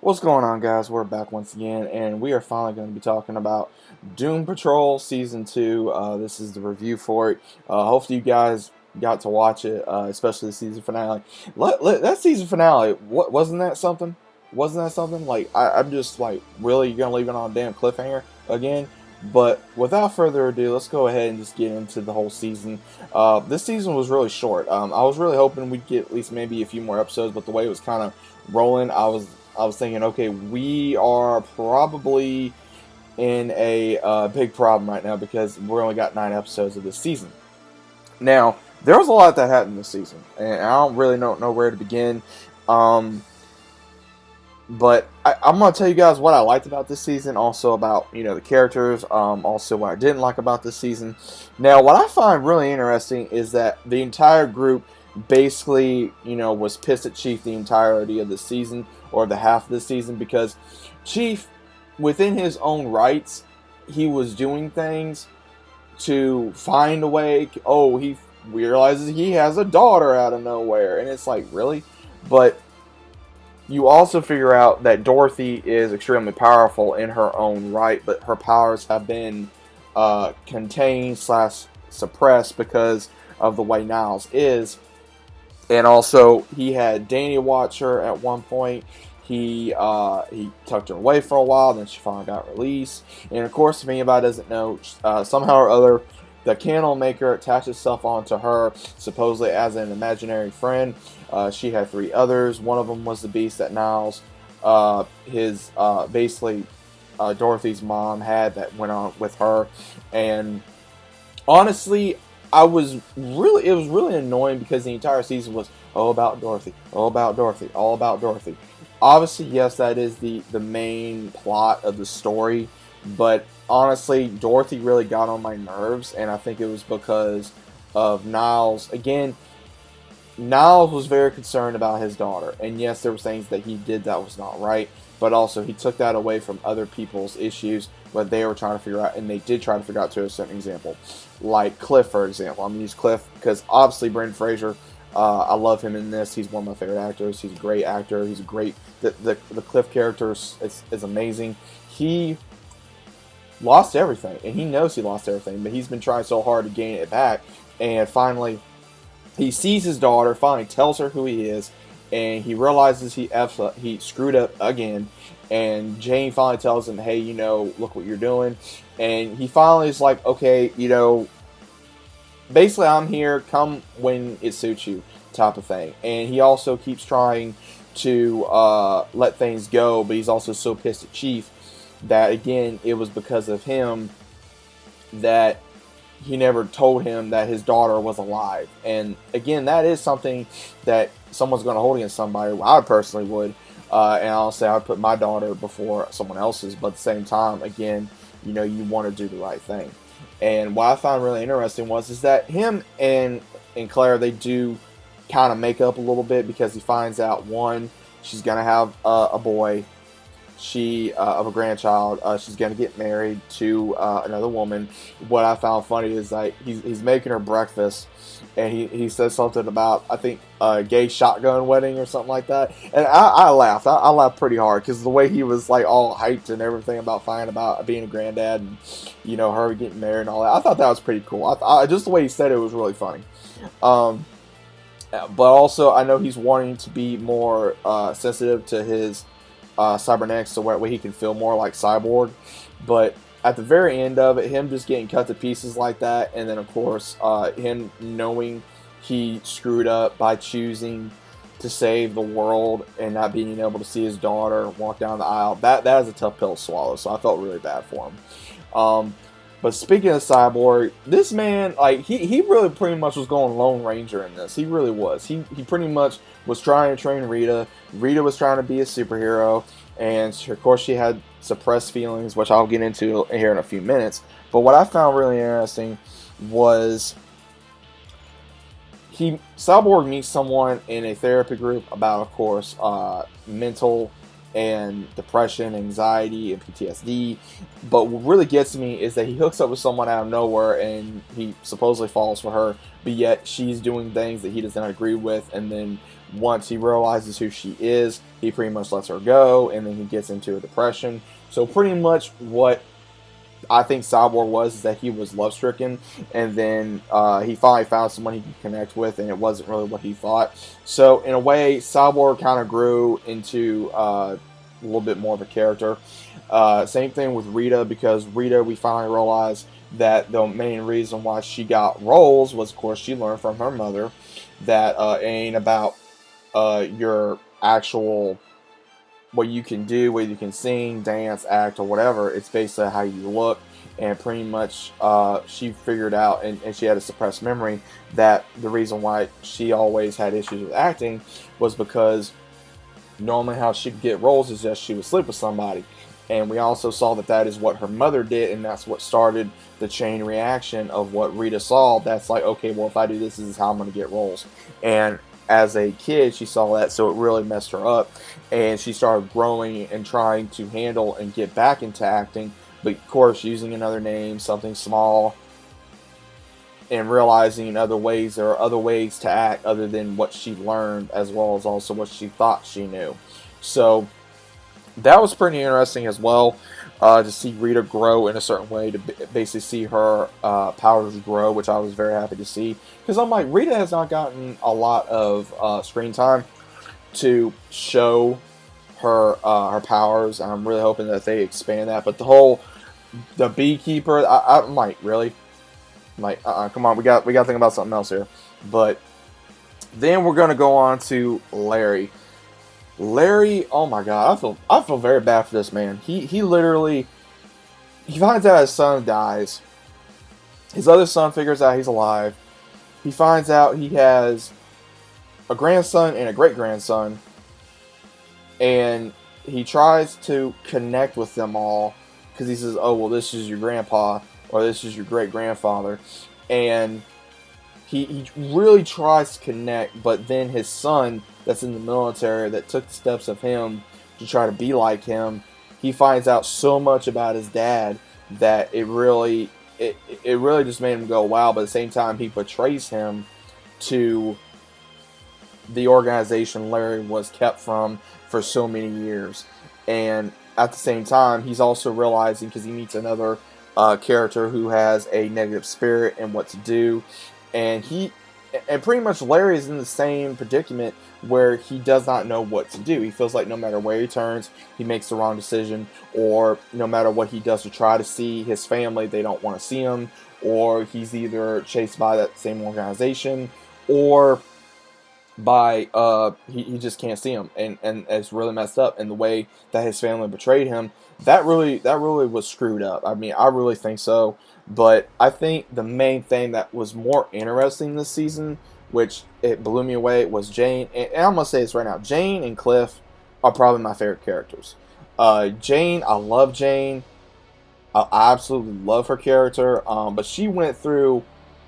What's going on, guys? We're back once again, and we are finally going to be talking about Doom Patrol Season 2. This is the review for it. Hopefully you guys got to watch it, especially the season finale. That season finale, wasn't that something? Wasn't that something? I'm just like, really, you're going to leave it on a damn cliffhanger again? But without further ado, let's go ahead and just get into the whole season. This season was really short. I was really hoping we'd get at least maybe a few more episodes, but the way it was kind of rolling, I was thinking, okay, we are probably in a big problem right now because we only got 9 episodes of this season. Now, there was a lot that happened this season, and I don't really know where to begin. But I'm going to tell you guys what I liked about this season, also about, the characters, also what I didn't like about this season. Now, what I find really interesting is that the entire group basically, was pissed at Chief the entirety of the season, or the half of the season, because Chief, within his own rights, he was doing things to find a way. Oh, he realizes he has a daughter out of nowhere, and it's like, really? But you also figure out that Dorothy is extremely powerful in her own right, but her powers have been contained / suppressed because of the way Niles is. And also, he had Danny watch her at one point. He tucked her away for a while, then she finally got released. And of course, if anybody doesn't know, somehow or other, the candle maker attached itself onto her, supposedly as an imaginary friend. She had 3 others. One of them was the beast that Niles, basically Dorothy's mom had that went on with her. And honestly, it was really annoying because the entire season was all about Dorothy, all about Dorothy, all about Dorothy. Obviously, yes, that is the main plot of the story, but honestly, Dorothy really got on my nerves, and I think it was because of Niles. Again, Niles was very concerned about his daughter, and yes, there were things that he did that was not right, but also he took that away from other people's issues, what they were trying to figure out, and they did try to figure out to a certain example. Like Cliff, for example. I'm going to use Cliff because obviously Brendan Fraser, I love him in this. He's one of my favorite actors. He's a great actor. He's a great... The Cliff character is amazing. He lost everything, and he knows he lost everything, but he's been trying so hard to gain it back, and finally he sees his daughter, finally tells her who he is, and he realizes he screwed up again. And Jane finally tells him, hey, look what you're doing. And he finally is like, okay, basically I'm here, come when it suits you, type of thing. And he also keeps trying to let things go, but he's also so pissed at Chief that, again, it was because of him that he never told him that his daughter was alive. And again, that is something that someone's going to hold against somebody. I personally would. And I'll say I'd put my daughter before someone else's. But at the same time, again, you want to do the right thing. And what I found really interesting is that him and Claire, they do kind of make up a little bit, because he finds out, one, she's going to have a boy. Of a grandchild. She's gonna get married to another woman. What I found funny is like he's making her breakfast, and he says something about, I think, gay shotgun wedding or something like that. And I laughed. I laughed pretty hard because the way he was like all hyped and everything about finding about being a granddad and her getting married and all that. I thought that was pretty cool. Just the way he said it was really funny. But also, I know he's wanting to be more sensitive to his cybernetics, so where he can feel more like Cyborg. But at the very end of it, him just getting cut to pieces like that, and then of course him knowing he screwed up by choosing to save the world and not being able to see his daughter walk down the aisle, that is a tough pill to swallow. So I felt really bad for him. But speaking of Cyborg, this man, like, he really pretty much was going Lone Ranger in this. He really was. He pretty much was trying to train Rita. Rita was trying to be a superhero. And, of course, she had suppressed feelings, which I'll get into here in a few minutes. But what I found really interesting was Cyborg meets someone in a therapy group about, of course, mental and depression, anxiety, and PTSD. But what really gets me is that he hooks up with someone out of nowhere, and he supposedly falls for her, but yet she's doing things that he does not agree with. And then once he realizes who she is, he pretty much lets her go, and then he gets into a depression. So pretty much what I think Cyborg was is that he was love stricken, and then he finally found someone he could connect with, and it wasn't really what he thought. So in a way, Cyborg kind of grew into a little bit more of a character. Same thing with Rita, because Rita, we finally realized that the main reason why she got roles was, of course, she learned from her mother that it ain't about your actual what you can do, whether you can sing, dance, act, or whatever. It's basically how you look. And pretty much she figured out, and she had a suppressed memory, that the reason why she always had issues with acting was because normally how she'd get roles is just she would sleep with somebody. And we also saw that that is what her mother did, and that's what started the chain reaction of what Rita saw. That's like, okay, well, if I do this, this is how I'm going to get roles. And as a kid, she saw that, so it really messed her up. And she started growing and trying to handle and get back into acting. But, of course, using another name, something small, and realizing in other ways there are other ways to act other than what she learned, as well as also what she thought she knew. So that was pretty interesting as well, to see Rita grow in a certain way, to basically see her powers grow, which I was very happy to see. Because I'm like, Rita has not gotten a lot of screen time to show her her powers, and I'm really hoping that they expand that. But the beekeeper, I'm like, really? I'm like, come on, we got to think about something else here. But then we're gonna go on to Larry. Larry, oh my God, I feel very bad for this man. He literally, he finds out his son dies. His other son figures out he's alive. He finds out he has a grandson and a great-grandson. And he tries to connect with them all, because he says, oh, well, this is your grandpa, or this is your great-grandfather. And he really tries to connect, but then his son that's in the military, that took the steps of him to try to be like him, he finds out so much about his dad that it really just made him go, wow. But at the same time, he betrays him to the organization Larry was kept from for so many years. And at the same time, he's also realizing, because he meets another character who has a negative spirit and what to do. And pretty much Larry is in the same predicament where he does not know what to do. He feels like no matter where he turns, he makes the wrong decision, or no matter what he does to try to see his family, they don't want to see him, or he's either chased by that same organization, or by he just can't see him, and it's really messed up. And the way that his family betrayed him, that really was screwed up. I mean, I really think so. But I think the main thing that was more interesting this season, which it blew me away, was Jane. And I'm going to say this right now. Jane and Cliff are probably my favorite characters. Jane, I love Jane. I absolutely love her character. But she went through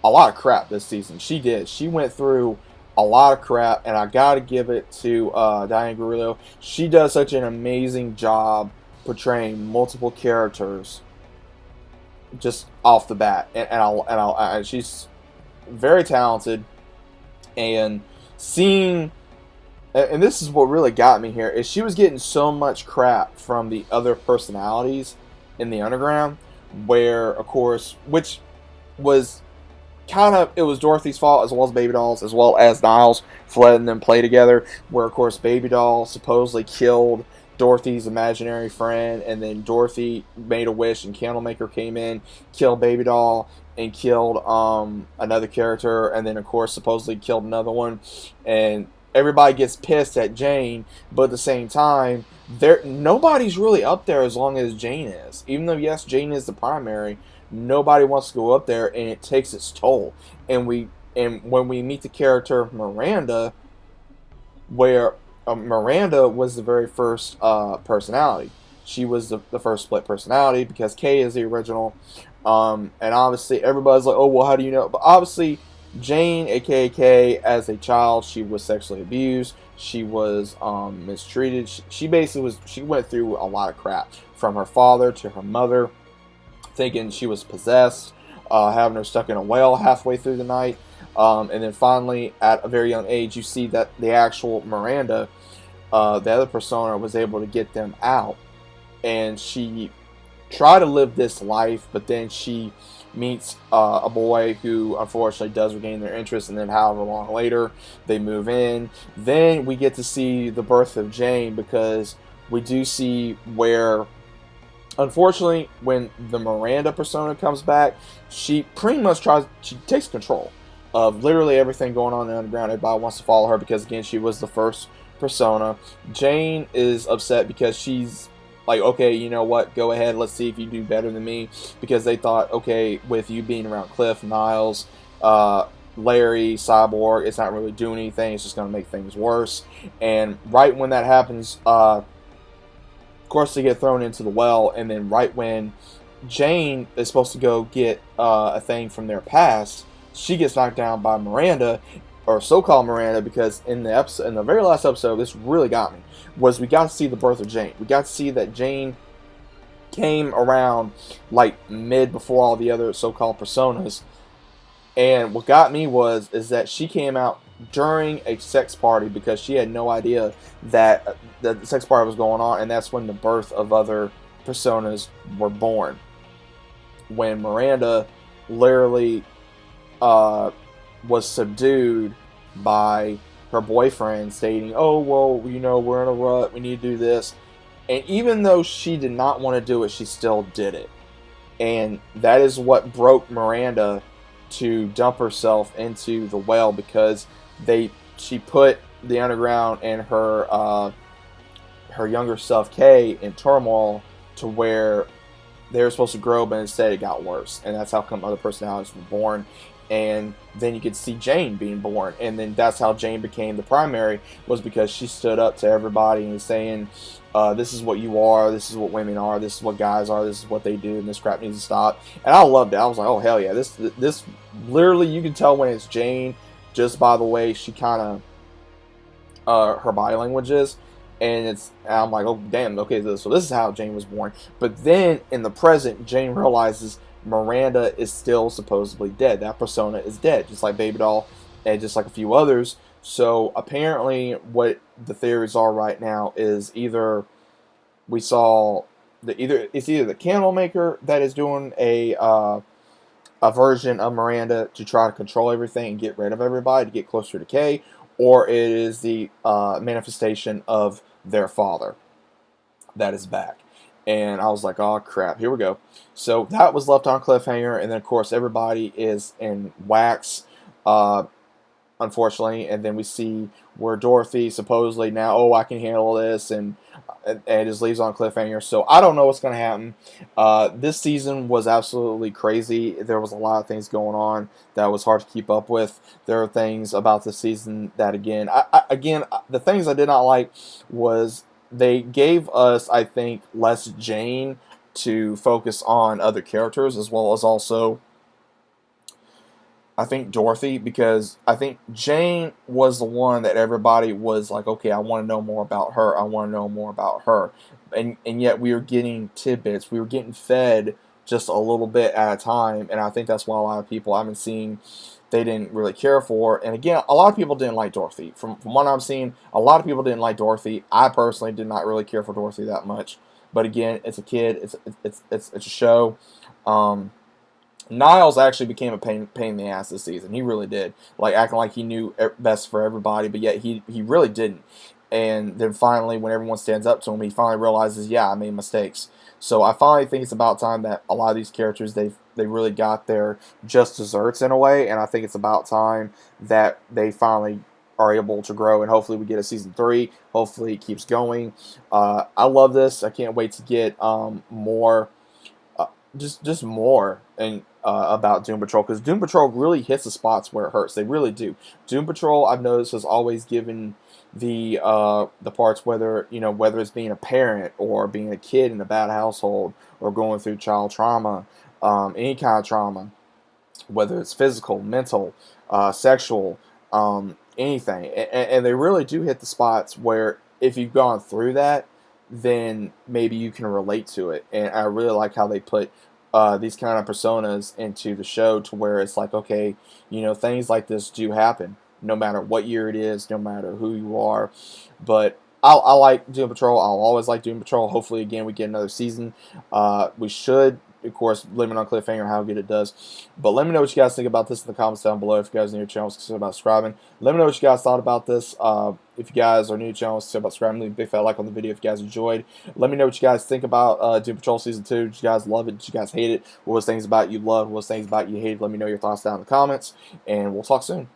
a lot of crap this season. She did. She went through a lot of crap. And I got to give it to Diane Gurlio. She does such an amazing job portraying multiple characters just off the bat, and she's very talented. And seeing, and this is what really got me here, is she was getting so much crap from the other personalities in the underground, where, of course, which was kind of, it was Dorothy's fault, as well as Baby Doll's, as well as Niles for letting them play together, where, of course, Baby Doll supposedly killed Dorothy's imaginary friend, and then Dorothy made a wish, and Candlemaker came in, killed Baby Doll, and killed another character, and then, of course, supposedly killed another one. And everybody gets pissed at Jane, but at the same time, nobody's really up there as long as Jane is. Even though, yes, Jane is the primary, nobody wants to go up there, and it takes its toll. And when we meet the character Miranda, where Miranda was the very first personality. She was the first split personality, because Kay is the original. And obviously everybody's like, oh, well, how do you know? But obviously Jane, aka Kay, as a child, she was sexually abused. She was mistreated. She basically she went through a lot of crap, from her father to her mother, thinking she was possessed, having her stuck in a well halfway through the night. And then finally, at a very young age, you see that the actual Miranda, the other persona, was able to get them out. And she tried to live this life, but then she meets a boy who unfortunately does regain their interest, and then however long later they move in. Then we get to see the birth of Jane, because we do see where, unfortunately, when the Miranda persona comes back, she pretty much she takes control of literally everything going on in the underground. Everybody wants to follow her because, again, she was the first persona. Jane is upset because she's like, okay, you know what, go ahead, let's see if you do better than me, because they thought, okay, with you being around Cliff, Niles, Larry, Cyborg, it's not really doing anything, it's just going to make things worse. And right when that happens, of course they get thrown into the well, and then right when Jane is supposed to go get a thing from their past, she gets knocked down by Miranda, or so-called Miranda, because in the very last episode, this really got me, was we got to see the birth of Jane. We got to see that Jane came around like mid before all the other so-called personas, and what got me is that she came out during a sex party, because she had no idea that the sex party was going on, and that's when the birth of other personas were born. When Miranda literally was subdued by her boyfriend stating, oh, well, you know, we're in a rut, we need to do this. And even though she did not want to do it, she still did it. And that is what broke Miranda to dump herself into the well, because she put the underground and her younger self, Kay, in turmoil, to where they were supposed to grow, but instead it got worse. And that's how come other personalities were born. And then you could see Jane being born, and then that's how Jane became the primary, was because she stood up to everybody and saying, this is what you are, this is what women are, this is what guys are, this is what they do, and this crap needs to stop. And I loved it. I was like, oh, hell yeah. This literally, you can tell when it's Jane just by the way she kind of, her body language is. And I'm like, oh, damn, okay, so this is how Jane was born. But then, in the present, Jane realizes Miranda is still supposedly dead. That persona is dead, just like Baby Doll and just like a few others. So apparently what the theories are right now is either it's either the candle maker that is doing a version of Miranda to try to control everything and get rid of everybody to get closer to Kay, or it is the manifestation of their father that is back. And I was like, oh crap, here we go. So that was left on cliffhanger, and then of course everybody is in wax, unfortunately. And then we see where Dorothy supposedly now, oh, I can handle this, and just leaves on cliffhanger. So I don't know what's going to happen. This season was absolutely crazy. There was a lot of things going on that was hard to keep up with. There are things about this season that, again, the things I did not like was they gave us, I think, less Jane to focus on other characters, as well as also, I think, Dorothy, because I think Jane was the one that everybody was like, okay, I want to know more about her. I want to know more about her. And yet we were getting tidbits. We were getting fed just a little bit at a time. And I think that's why a lot of people I've been seeing, they didn't really care for. And again, a lot of people didn't like Dorothy. From what I'm seeing, a lot of people didn't like Dorothy. I personally did not really care for Dorothy that much. But again, it's a kid. It's a show. Niles actually became a pain in the ass this season. He really did. Like, acting like he knew best for everybody, but yet he really didn't. And then finally, when everyone stands up to him, he finally realizes, yeah, I made mistakes. So I finally think it's about time that a lot of these characters, they really got their just desserts in a way, and I think it's about time that they finally are able to grow, and hopefully we get a season 3. Hopefully it keeps going. I love this. I can't wait to get more, just more and about Doom Patrol, because Doom Patrol really hits the spots where it hurts. They really do. Doom Patrol, I've noticed, has always given the parts, whether it's being a parent or being a kid in a bad household or going through child trauma, any kind of trauma, whether it's physical, mental, sexual, anything, and they really do hit the spots where if you've gone through that, then maybe you can relate to it. And I really like how they put these kind of personas into the show to where it's like, okay, things like this do happen, no matter what year it is, no matter who you are. But I like Doom Patrol. I'll always like Doom Patrol. Hopefully, again, we get another season. We should, of course, limit on cliffhanger how good it does. But let me know what you guys think about this in the comments down below. If you guys are new to the channel, consider about subscribing. Let me know what you guys thought about this. If you guys are new to the channel, consider about subscribing. Leave a big fat like on the video if you guys enjoyed. Let me know what you guys think about Doom Patrol Season 2. Did you guys love it? Did you guys hate it? What was things about you loved? What was things about you hated? Let me know your thoughts down in the comments. And we'll talk soon.